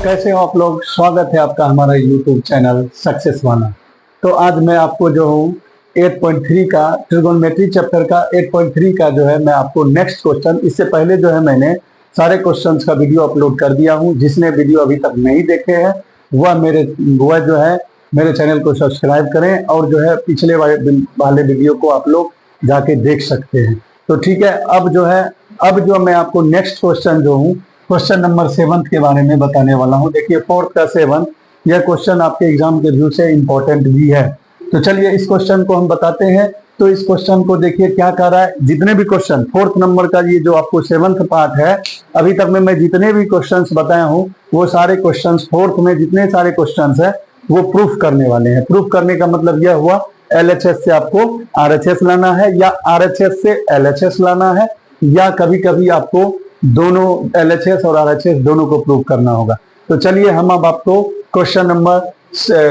कैसे हो आप लोग। स्वागत है आपका हमारा यूट्यूब चैनल सक्सेस वाला। तो आज मैं आपको जो हूँ 8.3 का ट्रिगोनोमेट्री चैप्टर का 8.3 का जो है मैं आपको नेक्स्ट क्वेश्चन, इससे पहले जो है मैंने सारे क्वेश्चंस का वीडियो अपलोड कर दिया हूँ। जिसने वीडियो अभी तक नहीं देखे हैं वह जो है मेरे चैनल को सब्सक्राइब करें और जो है पिछले वाले वीडियो को आप लोग जाके देख सकते हैं। तो ठीक है, अब जो मैं आपको नेक्स्ट क्वेश्चन जो हूँ क्वेश्चन नंबर 7 के बारे में बताने वाला हूँ। देखिए 4th का 7 यह क्वेश्चन आपके एग्जाम के व्यू से इंपॉर्टेंट भी है। तो चलिए इस क्वेश्चन को हम बताते हैं। तो इस क्वेश्चन को देखिए क्या कर रहा है। जितने भी क्वेश्चन 4th नंबर का ये जो आपको 7th पार्ट है, अभी तक में मैं जितने भी क्वेश्चंस बताया हूँ वो सारे क्वेश्चंस 4th में जितने सारे क्वेश्चंस है वो प्रूफ करने वाले हैं। प्रूफ करने का मतलब यह हुआ LHS से आपको RHS लाना है या RHS से LHS लाना है, या कभी कभी आपको दोनों LHS और RHS दोनों को प्रूव करना होगा। तो चलिए हम अब आपको क्वेश्चन नंबर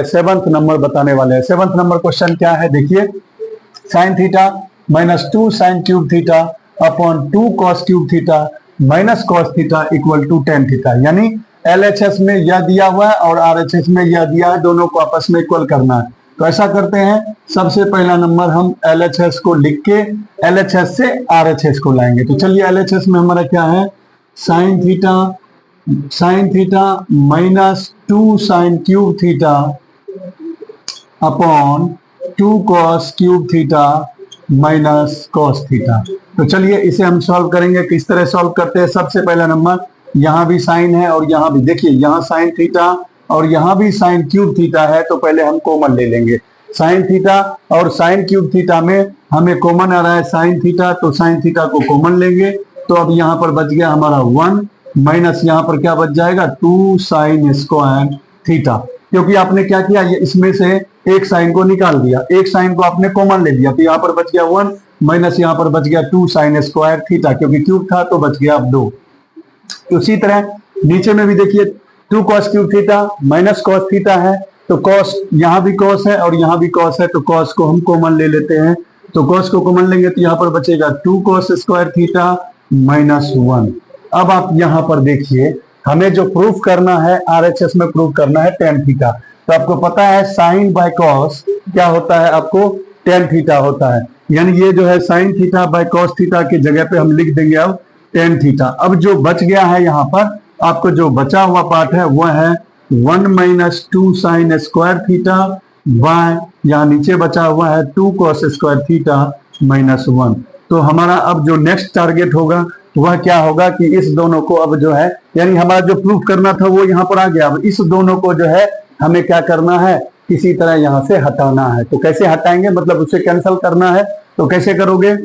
7th नंबर बताने वाले हैं। 7th नंबर क्वेश्चन क्या है, देखिए sine theta minus 2 sine cube theta upon 2 cos cube theta minus cos theta equal to tan theta. यानी LHS में यह दिया हुआ है और RHS में यह दिया है, दोनों को आपस में इक्वल करना है। तो ऐसा करते हैं, सबसे पहला नंबर हम LHS को लिख के LHS से RHS को लाएंगे। तो चलिए LHS में हमारा क्या है, sign theta minus 2 sine cube theta upon 2 cos cube theta minus cos theta. तो चलिए इसे हम सॉल्व करेंगे। किस तरह सॉल्व करते हैं, सबसे पहला नंबर यहाँ भी साइन है और यहाँ भी, देखिए यहाँ साइन थीटा और यहाँ भी साइन क्यूब थीटा है। तो पहले हम कॉमन ले लेंगे। साइन थीटा और साइन क्यूब थीटा में हमें कॉमन आ रहा है साइन थीटा, तो साइन थीटा को कॉमन लेंगे। तो अब यहाँ पर बच गया हमारा 1 माइनस यहाँ पर क्या बच जाएगा 2 साइन स्क्वायर थीटा। क्योंकि आपने क्या किया, ये इसमें से एक साइन को निकाल दिया, एक साइन को आपने कॉमन ले लिया, तो यहाँ पर बच गया 1 माइनस यहाँ पर बच गया 2 साइन स्क्वायर थीटा, क्योंकि क्यूब था तो बच गया अब 2। उसी तरह नीचे में भी देखिए 2 cos cube theta minus cos theta है, तो कॉस यहाँ भी कॉस है और यहाँ भी कॉस है, तो कॉस को हम कॉमन ले लेते हैं। तो कॉस को कॉमन लेंगे तो यहाँ पर बचेगा 2 कॉस स्क्वायर थीटा माइनस 1। अब आप यहाँ पर देखिए हमें जो प्रूफ करना है RHS में प्रूफ करना है टेन थीटा। तो आपको पता है साइन बाय कॉस क्या होता है, आपको टेन थीटा होता है। यानी ये जो है sine theta by cos theta की जगह पे हम लिख देंगे अब टेन थीटा। अब जो बच गया है यहाँ पर आपको जो बचा हुआ पार्ट है वह है 1 minus 2 sine square theta by यहाँ नीचे बचा हुआ है 2 कॉस स्क्वायर थीटा माइनस 1। तो हमारा अब जो नेक्स्ट टारगेट होगा वह क्या होगा कि इस दोनों को अब जो है, यानी हमारा जो प्रूफ करना था वो यहाँ पर आ गया। अब इस दोनों को जो है हमें क्या करना है, किसी तरह यहाँ से हटाना है। तो कैसे हटाएंगे, मतलब उसे कैंसिल करना है। तो कैसे करोगे,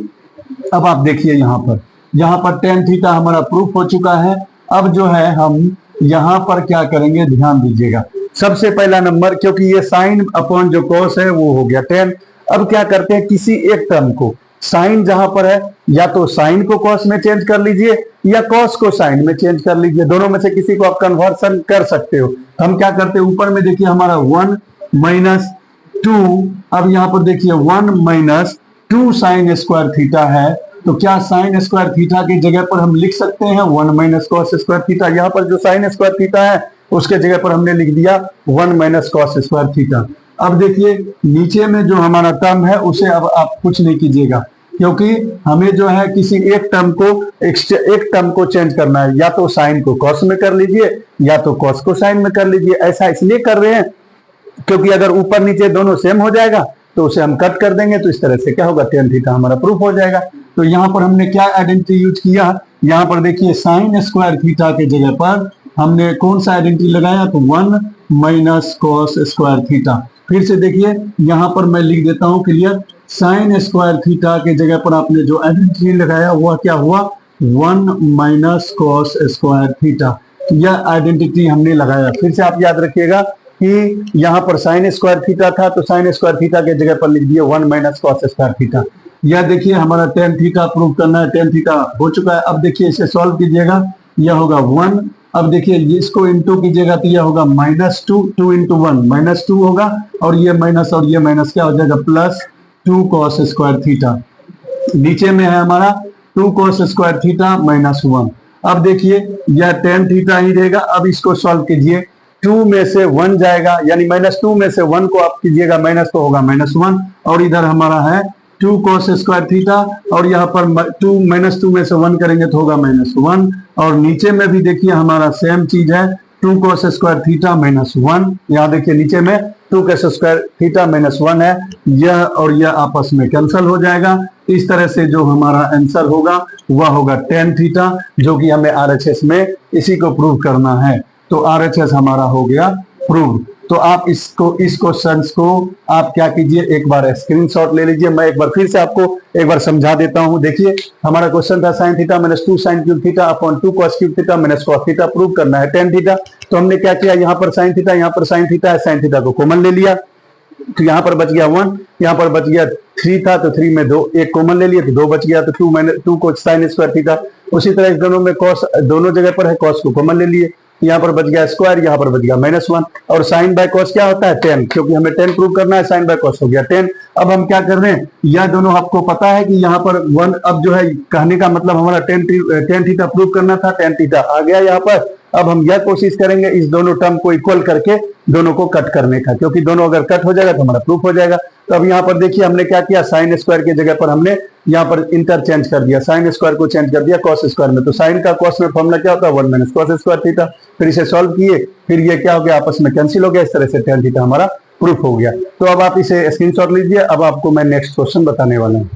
अब आप देखिए यहाँ पर टेन थीटा हमारा प्रूफ हो चुका है। अब जो है हम यहाँ पर क्या करेंगे, ध्यान दीजिएगा। सबसे पहला नंबर, क्योंकि ये साइन अपॉन जो कॉस है वो हो गया 10। अब क्या करते हैं, किसी एक टर्म को, साइन जहां पर है या तो साइन को कॉस में चेंज कर लीजिए या कॉस को साइन में चेंज कर लीजिए, दोनों में से किसी को आप कन्वर्सन कर सकते हो। हम क्या करते हैं, ऊपर में देखिए हमारा 1 माइनस 2, अब यहाँ पर देखिए 1 माइनस 2 साइन स्क्वायर थीटा है। तो क्या साइन स्क्वायर थीटा की जगह पर हम लिख सकते हैं 1 माइनस कॉस स्क्वायर थीटा। यहाँ पर जो साइन स्क्वायर थीटा है उसके जगह पर हमने लिख दिया 1 माइनस कॉस स्क्वायर थीटा। अब देखिए नीचे में जो हमारा टर्म है उसे अब आप कुछ नहीं कीजिएगा, क्योंकि हमें जो है किसी एक टर्म को चेंज करना है। या तो साइन को कॉस में कर लीजिए या तो कॉस को साइन में कर लीजिए। ऐसा इसलिए कर रहे हैं क्योंकि अगर ऊपर नीचे दोनों सेम हो जाएगा तो उसे हम कट कर देंगे, तो इस तरह से क्या होगा, टेन थीटा हमारा प्रूफ हो जाएगा। तो यहाँ पर हमने क्या आइडेंटिटी यूज किया, यहाँ पर देखिए साइन स्क्वायर थीटा की जगह पर हमने कौन सा आइडेंटिटी लगाया, तो 1 माइनस कॉस स्क्वायर थीटा। फिर से देखिए यहाँ पर मैं लिख देता हूँ क्लियर, साइन स्क्वायर थीटा की जगह पर आपने जो आइडेंटिटी लगाया वह क्या हुआ, 1 माइनस कॉस स्क्वायर थीटा। यह आइडेंटिटी हमने लगाया। फिर से आप याद रखिएगा कि यहाँ पर साइन स्क्वायर थीटा था तो साइन स्क्वायर थीटा की जगह पर लिख दिए 1 माइनस कॉस स्क्वायर थीटा। यह देखिए हमारा टेन थीटा प्रूव करना है, टेन थीटा हो चुका है। अब देखिए इसे सॉल्व कीजिएगा, यह होगा 1। अब देखिए इसको इंटू कीजिएगा तो यह होगा माइनस 2, 2 इंटू 1 माइनस 2 होगा, और ये माइनस क्या हो जाएगा प्लस 2 कॉस स्क्वायर थीटा। नीचे में है हमारा 2 कॉस स्क्वायर थीटा माइनस 1। अब देखिए यह टेन थीटा ही रहेगा। अब इसको सॉल्व कीजिए, 2 में से 1 जाएगा, यानी -2 में से 1 को आप कीजिएगा माइनस, तो होगा -1, और इधर हमारा है 2 cos स्क्वायर थीटा, और यहाँ पर -2 में से 1 करेंगे तो होगा -1, और नीचे में भी देखिए हमारा सेम चीज है, 2 cos स्क्वायर थीटा -1। यहाँ देखिए नीचे में 2 cos स्क्वायर थीटा -1 है, यह और यह आपस में कैंसल हो जाएगा। इस तरह से जो हमारा आंसर होगा वह होगा tan थीटा, जो कि हमें RHS में इसी को प्रूव करना है। तो RHS हमारा हो गया प्रूव। तो आप इस क्वेश्चन को आप क्या कीजिए, एक बार स्क्रीनशॉट ले लीजिए। मैं एक बार फिर से आपको एक बार समझा देता हूं। देखिए हमारा क्वेश्चन था sin theta -2 sin cube theta upon 2 cos cube theta cos theta prove करना है tan थीटा। तो हमने क्या किया, यहाँ पर sin थीटा, यहाँ पर sin थीटा है, sin थीटा को कॉमन ले लिया, तो यहाँ पर बच गया 1, यहाँ पर बच गया 3 था, तो 3 में 2 एक कॉमन ले लिए तो 2 बच गया, तो 2 को sin स्क्वायर थीटा। उसी तरह इस दोनों में cos, दोनों जगह पर है, cos को कॉमन ले लिए, यहाँ पर बच गया स्क्वायर, यहाँ पर बच गया -1, और साइन बाय कॉस क्या होता है tan, क्योंकि हमें tan प्रूव करना है, साइन बाय कॉस हो गया tan। अब हम क्या कर रहे हैं, यह दोनों आपको पता है कि यहाँ पर 1, अब जो है कहने का मतलब हमारा tan थीटा प्रूव करना था, tan थीटा आ गया यहाँ पर। अब हम यह कोशिश करेंगे इस दोनों टर्म को इक्वल करके दोनों को कट करने का, क्योंकि दोनों अगर कट हो जाएगा तो हमारा प्रूफ हो जाएगा। तो अब यहाँ पर देखिए हमने क्या किया, साइन स्क्वायर की जगह पर हमने यहाँ पर इंटरचेंज कर दिया, साइन स्क्वायर को चेंज कर दिया कॉस स्क्वायर में। तो साइन का कॉस में फॉर्मूला क्या होता है, 1 - cos स्क्वायर थीटा। फिर इसे सॉल्व किए, फिर ये क्या हो गया, आपस में कैंसिल हो गया, इस तरह से tan थीटा हमारा प्रूफ हो गया। तो अब आप इसे स्क्रीनशॉट लीजिए। अब आपको मैं नेक्स्ट क्वेश्चन बताने वाला हूँ।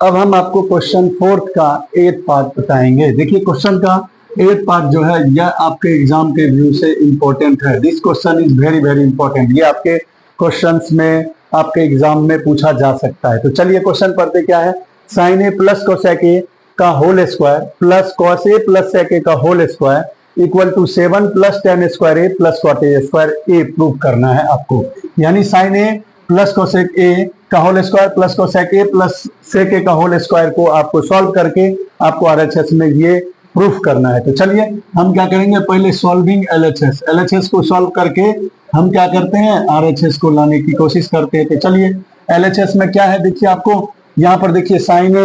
अब हम आपको क्वेश्चन 4 का 8th पार्ट बताएंगे। देखिए क्वेश्चन का 8th पार्ट जो है यह आपके एग्जाम के व्यू से इंपॉर्टेंट है। This question is very very important. ये आपके क्वेश्चंस में आपके एग्जाम में पूछा जा सकता है। तो चलिए क्वेश्चन पढ़ते क्या है, साइन ए प्लस कोसेक ए का whole square plus cos A plus sec A का whole square equal to 7 plus tan square A plus cot A square A prove करना है आपको। यानी साइन ए प्लस कोसेक ए का whole square plus cosec A plus sec A का whole square को आपको solve करके आपको RHS में ये प्रूफ करना है। तो चलिए हम क्या करेंगे, पहले सॉल्विंग LHS को सॉल्व करके हम क्या करते हैं, RHS को लाने की कोशिश करते हैं। तो चलिए LHS में क्या है, देखिए आपको यहाँ पर देखिए साइन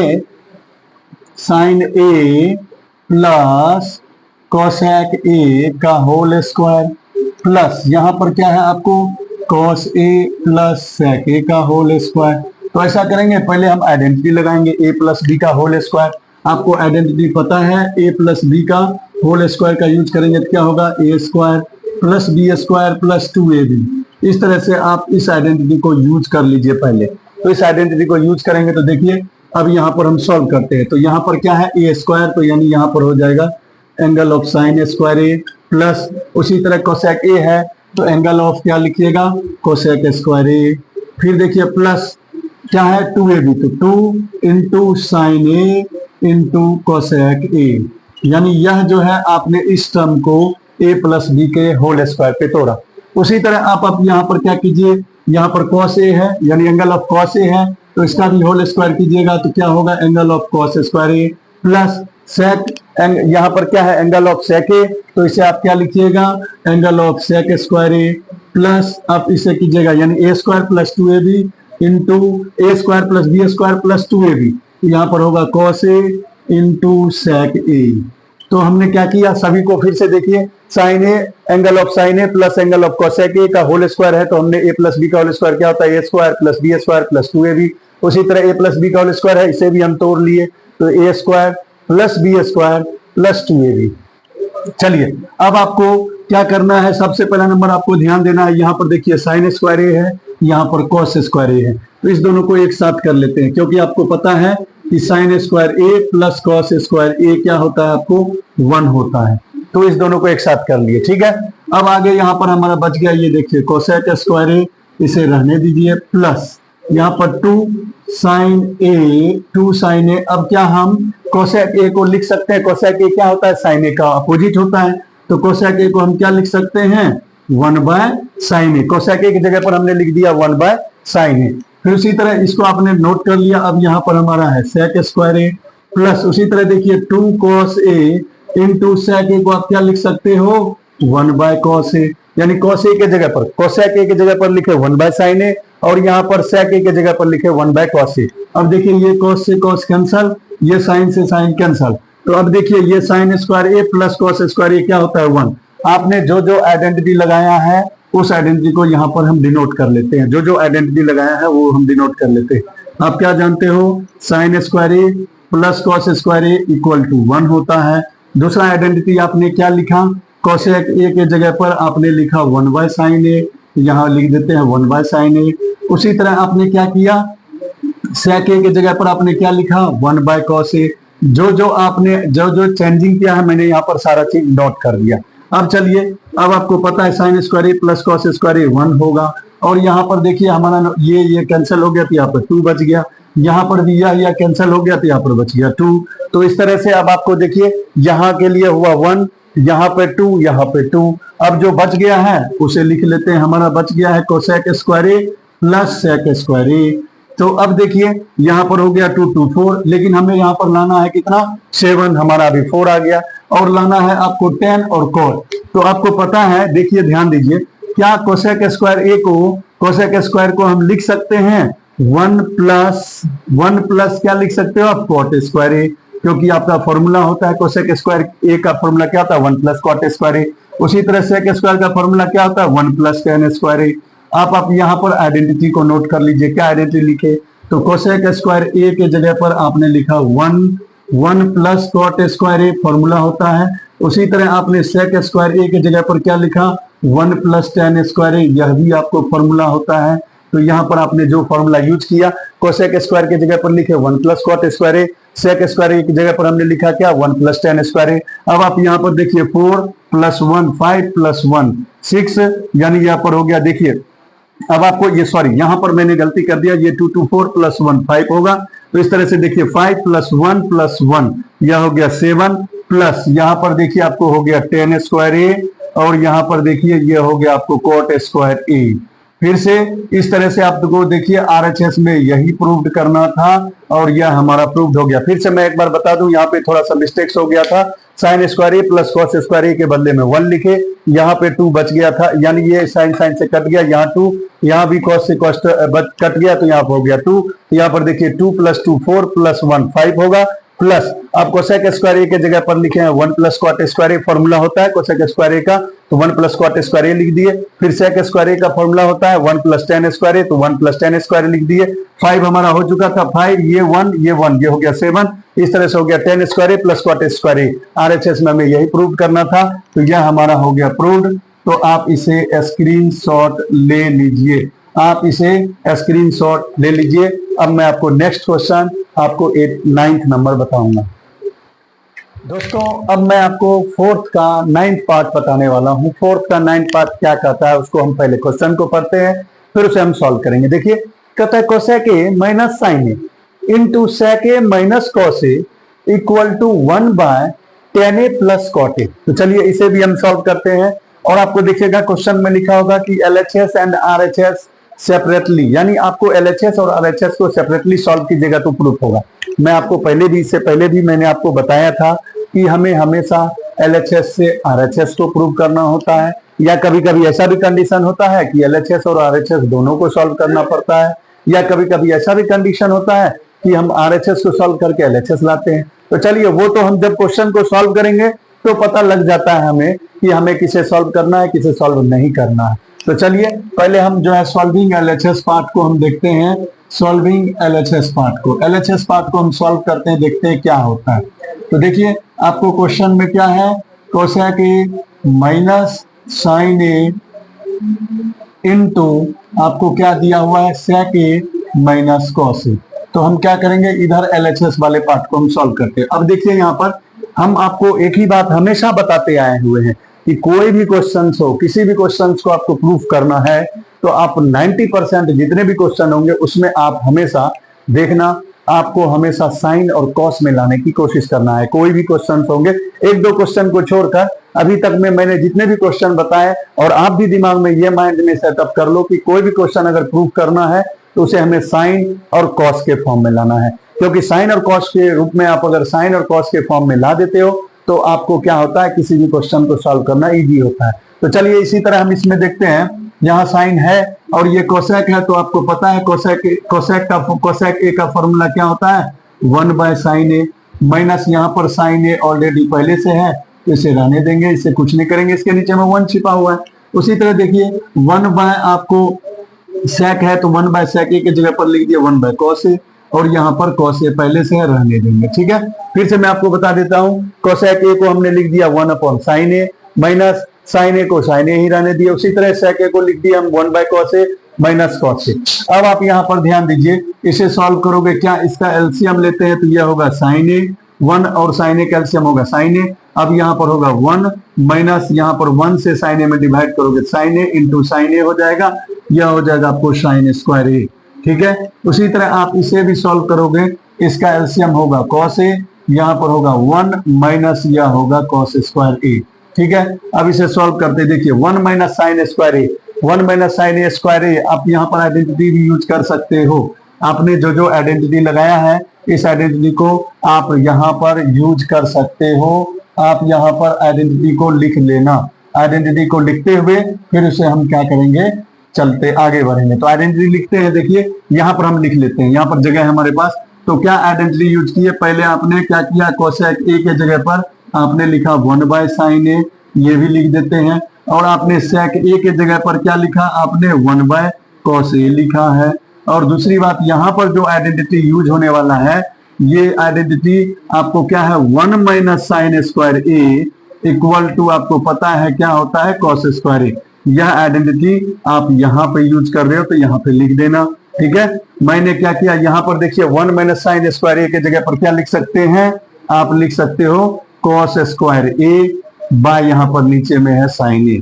ए प्लस कोसेक ए का होल स्क्वायर प्लस यहाँ पर क्या है आपको cos a plus sec a का होल स्क्वायर। तो ऐसा करेंगे, पहले हम आइडेंटिटी लगाएंगे a प्लस बी का होल स्क्वायर। आपको आइडेंटिटी पता है, a प्लस बी का होल स्क्वायर का यूज करेंगे तो क्या होगा, a square plus b square plus 2ab। इस तरह से आप इस आइडेंटिटी को यूज कर लीजिए पहले। तो इस आइडेंटिटी को यूज करेंगे तो देखिए अब यहाँ पर हम सॉल्व करते हैं। तो यहाँ पर क्या है, a स्क्वायर, तो यानी यहाँ पर हो जाएगा angle of sign square A plus उसी तरह कोसेक ए है तो एंगल ऑफ क्या लिखिएगा, कोसेक स्क्वायर ए। फिर देखिए प्लस क्या है 2ab, तो 2 into sine a into cosec ए। यानी यह जो है आपने इस टर्म को a प्लस बी के होल स्क्वायर पे तोड़ा। उसी तरह आप यहाँ पर क्या कीजिए, यहाँ पर cos a है यानी एंगल ऑफ cos a है तो इसका भी होल स्क्वायर कीजिएगा तो क्या होगा, angle of cos square A plus sec, यहाँ पर क्या है एंगल ऑफ सेक ए, तो इसे आप क्या लिखिएगा, angle of sec square A plus आप इसे कीजिएगा यानी a square plus 2ab into a square plus b square plus 2ab। यहाँ पर होगा cos a into sec a. तो हमने क्या किया, सभी को फिर से देखिए, sine a angle of sine A plus angle of cosec ए का होल स्क्वायर है तो हमने a प्लस बी का होल स्क्वायर क्या होता है, a square plus b square plus 2ab। उसी तरह a प्लस बी का होल स्क्वायर है, इसे भी हम तोड़ लिए तो a square plus b square plus 2ab। चलिए अब आपको क्या करना है, सबसे पहला नंबर आपको ध्यान देना है, यहाँ पर देखिए साइन स्क्वायर ए है, यहाँ पर कॉस स्क्वायर ए है, तो इस दोनों को एक साथ कर लेते हैं क्योंकि आपको पता है कि साइन स्क्वायर ए प्लस कॉस स्क्वायर ए क्या होता है, आपको 1 होता है। तो इस दोनों को एक साथ कर लिए, ठीक है। अब आगे यहाँ पर हमारा बच गया, ये देखिए कोसेक स्क्वायर ए, इसे रहने दीजिए प्लस यहाँ पर 2 साइन ए। अब क्या हम कोसेक ए को लिख सकते हैं, कोसेक ए क्या होता है, साइन ए का अपोजिट होता है, तो कोसेक ए को हम क्या लिख सकते हैं, 1 बाय साइन ए। कोसेक ए की जगह पर हमने लिख दिया 1 बाय साइन ए। फिर उसी तरह इसको आपने नोट कर लिया। अब यहाँ पर हमारा है सेक स्क्वायर ए प्लस उसी तरह देखिए 2 cos a इंटू सेक ए को आप क्या लिख सकते हो, 1 बाय cos a। यानी cos a के जगह पर, कोसेक ए के जगह पर लिखे 1 बाय साइन ए और यहाँ पर सेक ए के जगह पर लिखे 1 बाय cos a। अब देखिए ये cos से cos कैंसल, ये साइन से साइन कैंसल। तो अब देखिए ये साइन स्क्वायर ए प्लस कॉस स्क्वायर ए क्या होता है 1। आपने जो जो आइडेंटिटी लगाया है उस आइडेंटिटी को यहाँ पर हम डिनोट कर लेते हैं, जो जो आइडेंटिटी लगाया है वो हम डिनोट कर लेते हैं। आप क्या जानते हो, sine square A plus cos square a equal to 1 होता है। दूसरा आइडेंटिटी आपने क्या लिखा, कोसेक ए के जगह पर आपने लिखा 1 बाय साइन ए, यहाँ लिख देते हैं 1 बाय साइन ए। उसी तरह आपने क्या किया, सेक ए के जगह पर आपने क्या लिखा 1 बाय कॉस ए। जो जो आपने जो जो चेंजिंग किया है मैंने यहाँ पर सारा चीज नोट कर दिया। अब चलिए, अब आपको पता है साइन स्क्वायर ए प्लस कॉस स्क्वायर ए 1 होगा, और यहाँ पर देखिए हमारा ये कैंसिल हो गया तो यहाँ पर 2 बच गया, यहाँ पर भी यह कैंसिल हो गया तो यहाँ पर बच गया 2। तो इस तरह से अब आपको देखिए यहाँ के लिए हुआ 1, यहाँ पे 2, यहाँ पे 2। अब जो बच गया है उसे लिख लेते हैं, हमारा बच गया है कोसेक स्क्वायर ए प्लस सेक स्क्वायर ए। तो अब देखिए यहाँ पर हो गया 2 2 4, लेकिन हमें यहाँ पर लाना है कितना 7, हमारा अभी 4 आ गया, और लाना है आपको 10 और cos। तो आपको पता है, देखिए ध्यान दीजिए, क्या कोसेक स्क्वायर ए को कोसेक स्क्वायर को हम लिख सकते हैं 1 प्लस क्या लिख सकते हो आप कॉट स्क्वायर ए, क्योंकि आपका फॉर्मूला होता है कोसेक स्क्वायर ए का फॉर्मूला क्या होता है 1 प्लस कॉट स्क्वायर ए। उसी तरह सेक स्क्वायर का फॉर्मूला क्या होता है 1 प्लस टेन स्क्वायर ए। आप यहाँ पर आइडेंटिटी को नोट कर लीजिए, क्या आइडेंटिटी लिखे, तो कोसेक स्क्वायर ए के जगह पर आपने लिखा 1 plus cot square a formula होता है। उसी तरह आपने सेक स्क्वायर ए के जगह पर क्या लिखा 1 प्लस टेन स्क्वायर ए, यह भी आपको फॉर्मूला होता है। तो यहाँ पर आपने जो फॉर्मूला यूज किया, कोसेक स्क्वायर के जगह पर लिखे 1 प्लस कॉट स्क्वायर ए, सेक स्क्वायर ए की जगह पर हमने लिखा क्या 1 प्लस टेन स्क्वायर ए। अब आप यहाँ पर देखिए 4 प्लस 1 5 प्लस 1 6, यानी यहाँ पर हो गया, देखिए अब आपको ये सॉरी यहाँ पर मैंने गलती कर दिया, ये 2 2 4 प्लस 1 5 होगा। तो इस तरह से देखिए 5 प्लस 1 प्लस 1 यह हो गया 7, प्लस यहाँ पर देखिए आपको हो गया 10 स्क्वायर ए, और यहाँ पर देखिए ये हो गया आपको कॉट स्क्वायर ए। फिर से इस तरह से आपको देखिए आरएचएस में यही प्रूव्ड करना था, और यह हमारा प्रूव्ड हो गया। फिर से मैं एक बार बता दूं, यहाँ पे थोड़ा सा मिस्टेक्स हो गया था, साइन स्क्वायर ए प्लस कॉस स्क्वायर ए के बदले में 1 लिखे, यहाँ पे 2 बच गया था, यानी ये साइन साइन से कट गया, यहाँ 2, यहाँ भी कॉस से कॉस कट गया तो यहाँ पर हो गया 2। यहाँ पर देखिए 2 प्लस 2 4 प्लस 1 5 होगा, प्लस आप कोसेक स्क्वायर ए के जगह पर लिखे हैं 1 plus cot square a formula होता है कोसेक स्क्वायर ए का, तो 1 प्लस कॉट स्क्वायर ए लिख दिए। फिर सेक स्क्वायर ए का फॉर्मूला होता है 1 प्लस टेन स्क्वायर ए, तो 1 प्लस टेन स्क्वायर लिख दिए। 5 हमारा हो चुका था, 5 ये 1 ये 1 ये हो गया 7। इस तरह से हो गया 10 स्क्वायर ए प्लस कॉट स्क्वायर ए। आरएचएस में हमें यही प्रूव करना था, तो यह हमारा हो गया प्रूव्ड। तो आप इसे स्क्रीनशॉट ले लीजिए, आप इसे स्क्रीनशॉट ले लीजिए। अब मैं आपको नेक्स्ट क्वेश्चन आपको 9th नंबर बताऊंगा। दोस्तों अब मैं आपको 4th का 9th पार्ट बताने वाला हूं। 4th का 9th पार्ट क्या कहता है उसको हम पहले क्वेश्चन को पढ़ते हैं, फिर उसे हम सॉल्व करेंगे। देखिए कहता है cosec a minus sine a into sec a minus cos a equal to 1 by tan a plus cot a. तो चलिए इसे भी हम सॉल्व करते हैं। और आपको देखिएगा क्वेश्चन में लिखा होगा कि एलएचएस एंड आरएचएस सेपरेटली, यानी आपको एलएचएस और आरएचएस को सेपरेटली सॉल्व कीजिएगा तो प्रूफ होगा। मैं आपको पहले भी, इससे पहले भी मैंने आपको बताया था कि हमें हमेशा एलएचएस से आरएचएस को प्रूव करना होता है, या कभी कभी ऐसा भी कंडीशन होता है कि एलएचएस और आरएचएस दोनों को सॉल्व करना पड़ता है, या कभी कभी ऐसा भी कंडीशन होता है कि हम आरएचएस को सॉल्व करके एलएचएस लाते हैं। तो चलिए वो तो हम जब क्वेश्चन को सॉल्व करेंगे तो पता लग जाता है हमें कि हमें किसे सॉल्व करना है किसे सॉल्व नहीं करना है। तो चलिए पहले हम जो है सॉल्विंग एलएचएस पार्ट को हम देखते हैं। सॉल्विंग एलएचएस पार्ट को, एलएचएस पार्ट को हम सॉल्व करते हैं, देखते हैं क्या होता है। तो देखिए आपको क्वेश्चन में क्या है, cosec a minus sine a into आपको क्या दिया हुआ है सेक ए माइनस कॉस ए। तो हम क्या करेंगे, इधर एलएचएस वाले पार्ट को हम सॉल्व करते हैं। अब देखिए यहाँ पर हम आपको एक ही बात हमेशा बताते आए हुए हैं कि कोई भी क्वेश्चन हो, किसी भी क्वेश्चन को आपको प्रूफ करना है तो आप 90% जितने भी क्वेश्चन होंगे उसमें आप हमेशा देखना, आपको हमेशा साइन और कॉस में लाने की कोशिश करना है। कोई भी क्वेश्चन होंगे, एक दो क्वेश्चन को छोड़कर अभी तक में मैंने जितने भी क्वेश्चन बताए, और आप भी दिमाग में ये माइंड में सेटअप कर लो कि कोई भी क्वेश्चन अगर प्रूफ करना है तो उसे हमें साइन और कॉस के फॉर्म में लाना है, क्योंकि साइन और कॉस के रूप में आप अगर साइन और कॉस के फॉर्म में ला देते हो तो आपको क्या होता है, किसी भी क्वेश्चन को सॉल्व करना इजी होता है। तो चलिए इसी तरह हम इसमें देखते हैं, यहाँ साइन है और ये कोसेक है, तो आपको पता है कोसेक ए का फॉर्मूला क्या होता है, 1/sin a माइनस यहाँ पर sin a ऑलरेडी पहले से है तो इसे रहने देंगे, इसे कुछ नहीं करेंगे, इसके नीचे में 1 छिपा हुआ है। उसी तरह देखिए 1 आपको sec है तो 1/sec a की जगह पर लिख दिया 1/cos a और यहाँ पर cos a पहले से है, रहने देंगे। ठीक है, फिर से मैं आपको बता देता हूँ, cosec a को हमने लिख दिया 1/sin a minus sin a को sin a ही रहने दिया। उसी तरह sec a को लिख दिया हम 1/cos a minus cos a। अब आप यहाँ पर ध्यान दीजिए, इसे सॉल्व करोगे क्या, इसका एलसीएम लेते हैं तो यह होगा sin a, 1 और sin a का एलसीएम होगा sin a। अब यहाँ पर होगा 1 माइनस यहाँ पर 1 से sin a में डिवाइड करोगे sin a into sin a हो जाएगा, यह हो जाएगा आपको sin स्क्वायर a। ठीक है, उसी तरह आप इसे भी सॉल्व करोगे, इसका एलसीएम होगा cos a, यहाँ पर होगा 1 माइनस यह होगा cos स्क्वायर a। ठीक है, अब इसे सॉल्व करते देखिए 1 minus sin square a, 1 minus sin square a। आप यहाँ पर आइडेंटिटी भी यूज कर सकते हो, आपने जो जो आइडेंटिटी लगाया है इस आइडेंटिटी को आप यहाँ पर यूज कर सकते हो। आप यहाँ पर आइडेंटिटी को लिख लेना, आइडेंटिटी को लिखते हुए फिर उसे हम क्या करेंगे, चलते आगे बढ़ेंगे। तो आइडेंटिटी लिखते हैं, देखिए यहाँ पर हम लिख लेते हैं, यहाँ पर जगह है हमारे पास। तो क्या आइडेंटिटी यूज की है, पहले आपने क्या किया, cosec a के जगह पर आपने लिखा 1/sin a, ये भी लिख देते हैं। और आपने sec a के जगह पर क्या लिखा, आपने 1/cos a लिखा है। और दूसरी बात, यहाँ पर जो आइडेंटिटी यूज होने वाला है, ये आइडेंटिटी आपको क्या है, 1 minus sin square a equal to आपको पता है क्या होता है, cos स्क्वायर a। यह आइडेंटिटी आप यहाँ पे यूज कर रहे हो तो यहाँ पे लिख देना। ठीक है, मैंने क्या किया, यहाँ पर देखिए 1 माइनस sin स्क्वायर a के जगह पर क्या लिख सकते हैं, आप लिख सकते हो cos स्क्वायर a बाय यहाँ पर नीचे में है sin a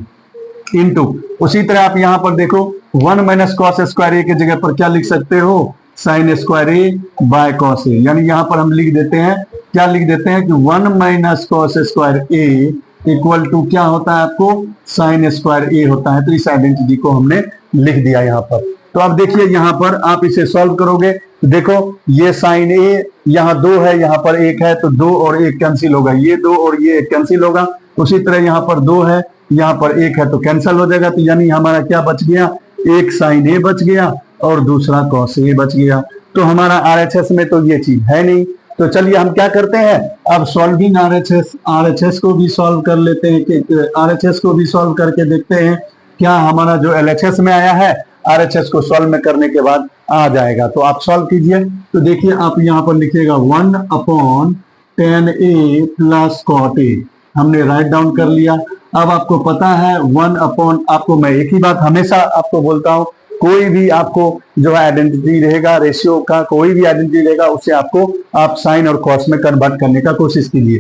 इंटू। उसी तरह आप यहाँ पर देखो 1 माइनस cos स्क्वायर a के जगह पर क्या लिख सकते हो, sin square a by cos a। यानी यहाँ पर हम लिख देते हैं, क्या लिख देते हैं कि 1 minus cos square a equal to क्या होता है आपको, sin स्क्वायर a होता है। तो इस आइडेंटिटी को हमने लिख दिया यहाँ पर। तो अब देखिए यहाँ पर आप इसे सॉल्व करोगे तो देखो ये sin a यहाँ 2 है, यहाँ पर 1 है, तो 2 और 1 कैंसिल होगा, ये 2 और ये 1 कैंसिल होगा। उसी तरह यहाँ पर 2 है, यहाँ पर 1 है, तो कैंसिल हो जाएगा। तो यानी हमारा क्या बच गया, एक sin a बच गया और दूसरा cos a बच गया। तो हमारा RHS में तो ये चीज है नहीं। तो चलिए हम क्या करते हैं, अब सॉल्विंग RHS को भी सॉल्व कर लेते हैं, कि RHS को भी सॉल्व करके देखते हैं क्या हमारा जो LHS में आया है RHS को सॉल्व में करने के बाद आ जाएगा। तो आप सॉल्व कीजिए, तो देखिए आप यहाँ पर लिखिएगा 1/tan a plus cot a, हमने राइट डाउन कर लिया। अब आपको पता है 1/, आपको मैं एक ही बात हमेशा आपको बोलता हूँ, कोई भी आपको जो है आइडेंटिटी रहेगा, रेशियो का कोई भी आइडेंटिटी रहेगा, उसे आपको आप साइन और कॉस में कन्वर्ट करने का कोशिश कीजिए।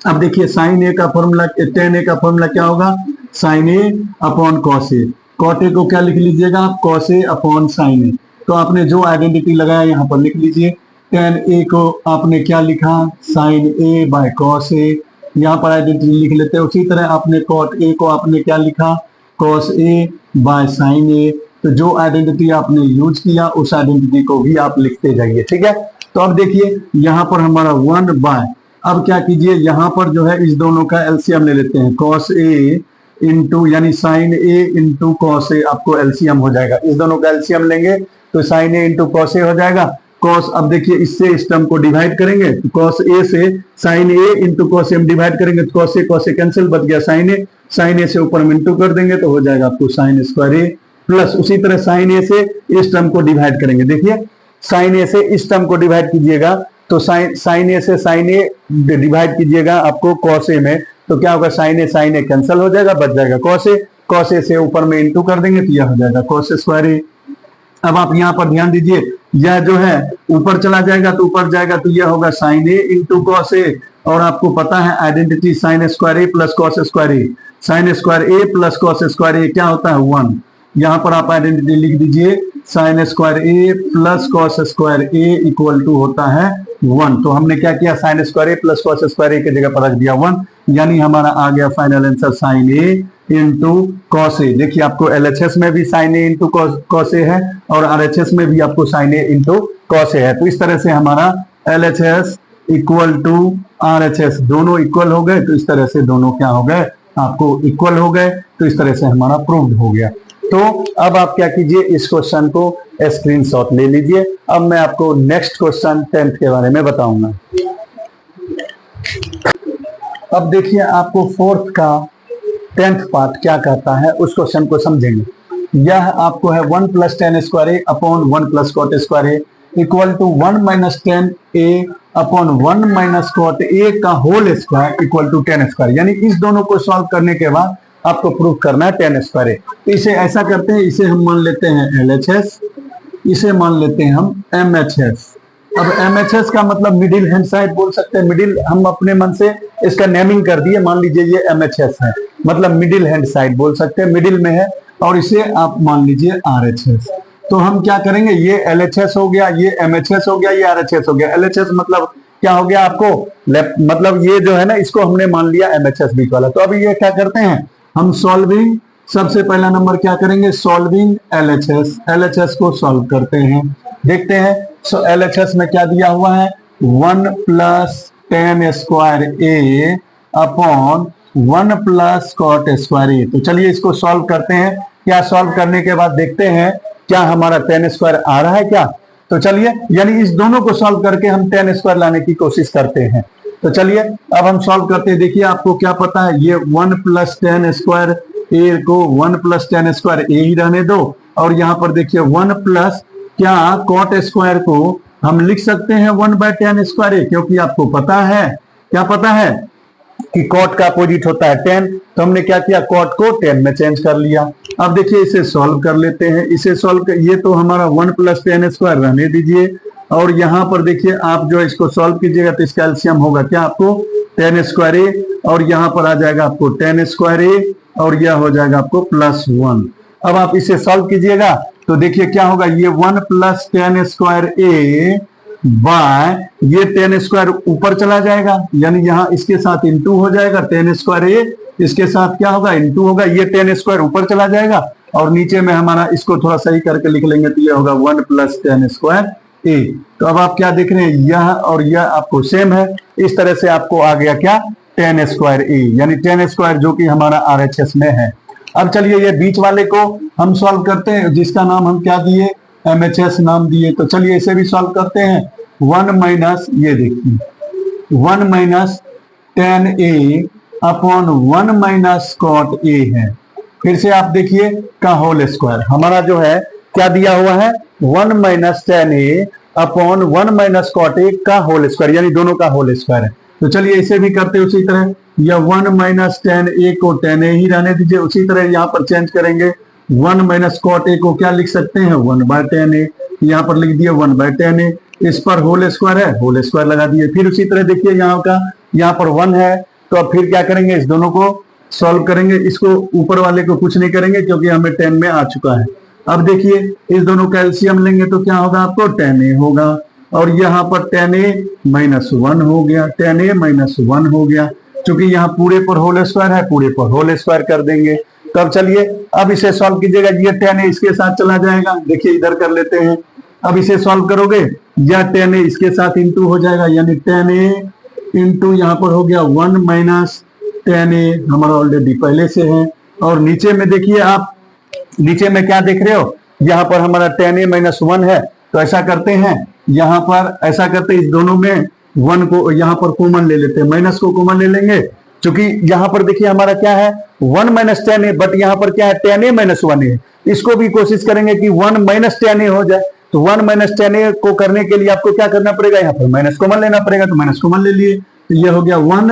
अब देखिए sin a का फॉर्मूला, tan a का फॉर्मूला क्या होगा, sin a upon cos a। cot a को क्या लिख लीजिएगा आप, cos a upon sin a। तो आपने जो आइडेंटिटी लगाया यहाँ पर लिख लीजिए, tan a को आपने क्या लिखा, sin a by cos a, यहाँ पर आइडेंटिटी लिख लेते हैं। उसी तरह आपने cot a को आपने क्या लिखा, cos a by sin a। तो जो आइडेंटिटी आपने यूज किया उस आइडेंटिटी को भी आप लिखते जाइए। ठीक है, तो अब देखिए यहाँ पर हमारा 1 बाय, अब क्या कीजिए, यहाँ पर जो है इस दोनों का एलसीएम ले लेते हैं, cos a इंटू यानी sin a into cos a, आपको एलसीएम हो जाएगा। इस दोनों का एलसीएम लेंगे तो sin a into cos a हो जाएगा। cos, अब देखिए इससे इस टर्म को डिवाइड करेंगे तो cos a से sin a into cos a हम डिवाइड करेंगे तो cos a कैंसिल, बच गया sin a से ऊपर में इंटू कर देंगे तो हो जाएगा आपको sin स्क्वायर a प्लस, उसी तरह sin a से इस टर्म को डिवाइड करेंगे। देखिए sin a से इस टर्म को डिवाइड कीजिएगा तो sin a से sin a डिवाइड कीजिएगा आपको cos a में, तो क्या होगा, sin a कैंसिल हो जाएगा, बच जाएगा cos a से ऊपर में इंटू कर देंगे तो यह हो जाएगा cos स्क्वायर a। अब आप यहाँ पर ध्यान दीजिए, यह जो है ऊपर चला जाएगा तो ऊपर जाएगा तो यह होगा sin a into cos a, और आपको पता है identity sin square a plus cos square a, sin square a plus cos square a क्या होता है 1। यहाँ पर आप आइडेंटिटी लिख दीजिए, sin square a plus cos square a equal to होता है 1। तो हमने क्या किया, sin square a plus cos square a की जगह पर रख दिया 1, यानी हमारा आ गया final answer sin a into cos a। देखिए आपको LHS में भी sin a into cos a है और RHS में भी आपको sin a into cos a है। तो इस तरह से हमारा LHS इक्वल टू RHS दोनों इक्वल हो गए, तो इस तरह से दोनों क्या हो गए, आपको इक्वल हो गए। तो इस तरह से हमारा प्रूव्ड हो गया। तो अब आप क्या कीजिए, इस क्वेश्चन को स्क्रीनशॉट ले लीजिए। अब मैं आपको नेक्स्ट क्वेश्चन 10th के बारे में बताऊंगा। अब देखिए आपको 4th का 10th पार्ट क्या कहता है, उस क्वेश्चन को समझेंगे। यह आपको है 1 + tan square a upon 1 + cot square a equal to 1 - tan a upon 1 - cot a का whole square equal to tan square. यानी इस दोनों को सॉल्व करने के बाद आपको प्रूफ करना है tan स्क्वायर ए। तो इसे ऐसा करते हैं, इसे हम मान लेते हैं LHS, इसे मान लेते हैं हम MHS। अब MHS का मतलब मिडिल हैंड साइड बोल सकते हैं, मिडिल हम अपने मन से इसका नेमिंग कर दिए, मान लीजिए ये MHS है, मतलब मिडिल हैंड साइड बोल सकते हैं, मिडिल में है, और इसे आप मान लीजिए RHS। तो हम क्या करेंगे, ये LHS हो गया, ये MHS हो गया, ये RHS हो गया। LHS मतलब क्या हो गया आपको, मतलब ये जो है ना, इसको हमने मान लिया MHS बीच वाला। तो अभी ये क्या करते हैं हम, सॉल्विंग, सबसे पहला नंबर क्या करेंगे, सॉल्विंग LHS को सॉल्व करते हैं। देखते हैं LHS में क्या दिया हुआ है, 1 + tan square a upon 1 + cot square a। तो चलिए इसको सॉल्व करते हैं। क्या सॉल्व करने के बाद देखते हैं क्या हमारा tan स्क्वायर आ रहा है क्या। तो चलिए, यानी इस दोनों को सॉल्व करके हम tan स्क्वायर लाने की कोशिश करते हैं। तो चलिए अब हम सॉल्व करते हैं। देखिए आपको क्या पता है, ये 1 + tan स्क्वायर a को 1 + tan स्क्वायर a ही रहने दो, और यहाँ पर देखिए 1 प्लस क्या cot स्क्वायर को हम लिख सकते हैं 1/tan स्क्वायर a, क्योंकि आपको पता है, क्या पता है कि cot का अपोजिट होता है tan। तो हमने क्या किया, cot को tan में चेंज कर लिया। अब देखिए इसे सॉल्व कर लेते हैं। इसे सॉल्व कर, ये तो हमारा 1 + tan स्क्वायर रहने दीजिए, और यहाँ पर देखिए आप जो इसको सॉल्व कीजिएगा तो इसका एलसीएम होगा क्या आपको, tan स्क्वायर a, और यहाँ पर आ जाएगा आपको tan स्क्वायर a, और यह हो जाएगा आपको +1। अब आप इसे सॉल्व कीजिएगा तो देखिए क्या होगा, ये 1 + tan स्क्वायर a बाय ये tan स्क्वायर ऊपर चला जाएगा, यानी यहाँ इसके साथ इंटू हो जाएगा, tan स्क्वायर a इसके साथ क्या होगा, इंटू होगा, ये tan स्क्वायर ऊपर चला जाएगा, और नीचे में हमारा इसको थोड़ा सही करके लिख लेंगे तो ये होगा 1 + tan स्क्वायर a। तो अब आप क्या देख रहे हैं, यह और यह आपको सेम है। इस तरह से आपको आ गया क्या, tan स्क्वायर a, यानी tan स्क्वायर जो कि हमारा RHS में है। अब चलिए ये बीच वाले को हम सॉल्व करते हैं, जिसका नाम हम क्या दिए, MHS नाम दिए। तो चलिए इसे भी सॉल्व करते हैं। 1 - ये देखिए 1 - tan a upon 1 - cot a है। फिर से आप देखिए का होल स्क्वायर, हमारा जो है क्या दिया हुआ है, 1 - tan a upon 1 - cot a का होल स्क्वायर, यानी दोनों का होल स्क्वायर है। तो चलिए इसे भी करते हैं उसी तरह, या 1 - tan a को tan a ही रहने दीजिए। उसी तरह यहाँ पर चेंज करेंगे, 1 - cot a को क्या लिख सकते हैं, 1/tan a, यहाँ पर लिख दिया 1/tan a। इस पर होल स्क्वायर है, होल स्क्वायर लगा दिए। फिर उसी तरह देखिए यहाँ का, यहाँ पर 1 है, तो अब फिर क्या करेंगे, इस दोनों को सॉल्व करेंगे। इसको ऊपर वाले को कुछ नहीं करेंगे क्योंकि हमें 10 में आ चुका है। अब देखिए इस दोनों का एलसीएम लेंगे तो क्या होगा आपको, tan a होगा, और यहाँ पर tan a -1 हो गया, tan a -1 हो गया। क्योंकि यहाँ पूरे पर होल स्क्वायर है, पूरे पर होल स्क्वायर कर देंगे। तब चलिए अब इसे सॉल्व कीजिएगा, ये tan a इसके साथ चला जाएगा, देखिए इधर कर लेते हैं। अब इसे सॉल्व करोगे, यह tan a इसके साथ इंटू हो जाएगा, यानी tan a इंटू यहाँ पर हो गया 1 - tan a, हमारा ऑलरेडी पहले से है। और नीचे में देखिए आप, नीचे में क्या देख रहे हो, यहाँ पर हमारा tan a -1 है। तो ऐसा करते हैं, यहाँ पर ऐसा करते इस दोनों में 1 को यहाँ पर कॉमन ले लेते हैं, माइनस को कॉमन ले लेंगे, क्योंकि यहाँ पर देखिए हमारा क्या है 1 - tan a, बट यहाँ पर क्या है tan a -1 है। इसको भी कोशिश करेंगे कि 1 - tan a हो जाए। तो 1 - tan a को करने के लिए आपको क्या करना पड़ेगा, यहाँ पर माइनस कॉमन लेना पड़ेगा, तो माइनस कॉमन ले लिए, तो ये हो गया 1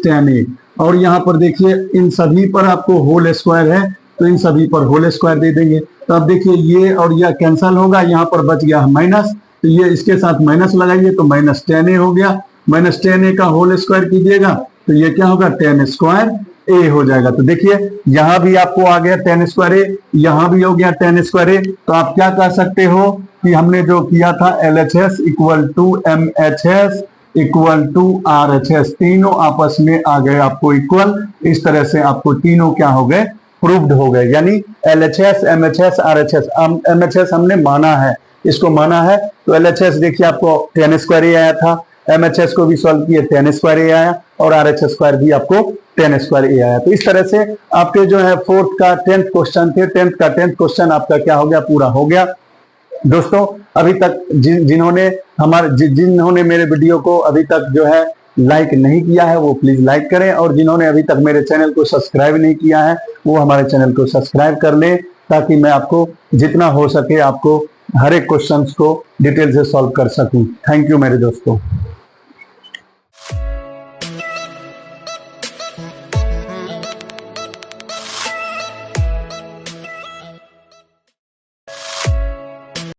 - tan a। और यहाँ पर देखिए इन सभी पर आपको होल स्क्वायर है, तो इन सभी पर होल स्क्वायर दे देंगे। तो अब देखिए ये और यह कैंसल होगा, यहाँ पर बच गया माइनस, तो ये इसके साथ माइनस लगाइए तो -tan a हो गया। -tan a का होल स्क्वायर कीजिएगा तो ये क्या होगा, tan स्क्वायर a हो जाएगा। तो देखिए यहाँ भी आपको आ गया tan स्क्वायर a, यहाँ भी हो गया tan स्क्वायर a। तो आप क्या कह सकते हो कि हमने जो किया था LHS = MHS = RHS, तीनों आपस में आ गए आपको इक्वल। इस तरह से आपको तीनों क्या हो गए, प्रूव्ड हो गए, यानी LHS MHS RHS। MHS हमने माना है, इसको माना है, तो LHS देखिए आपको tan स्क्वायर a आया था, MHS को भी सॉल्व किए tan स्क्वायर a आया, और RHS स्क्वायर भी आपको 10 स्क्वायर ए आया। तो इस तरह से आपके जो है 4th का 10th क्वेश्चन थे, 10th का 10th क्वेश्चन आपका क्या हो गया, पूरा हो गया। दोस्तों अभी तक जिन्होंने मेरे वीडियो को अभी तक जो है लाइक नहीं किया है वो प्लीज लाइक करें, और जिन्होंने अभी तक मेरे चैनल को सब्सक्राइब नहीं किया है वो हमारे चैनल को सब्सक्राइब कर लें, ताकि मैं आपको जितना हो सके आपको हर एक क्वेश्चन को डिटेल से सॉल्व कर सकूं। थैंक यू मेरे दोस्तों।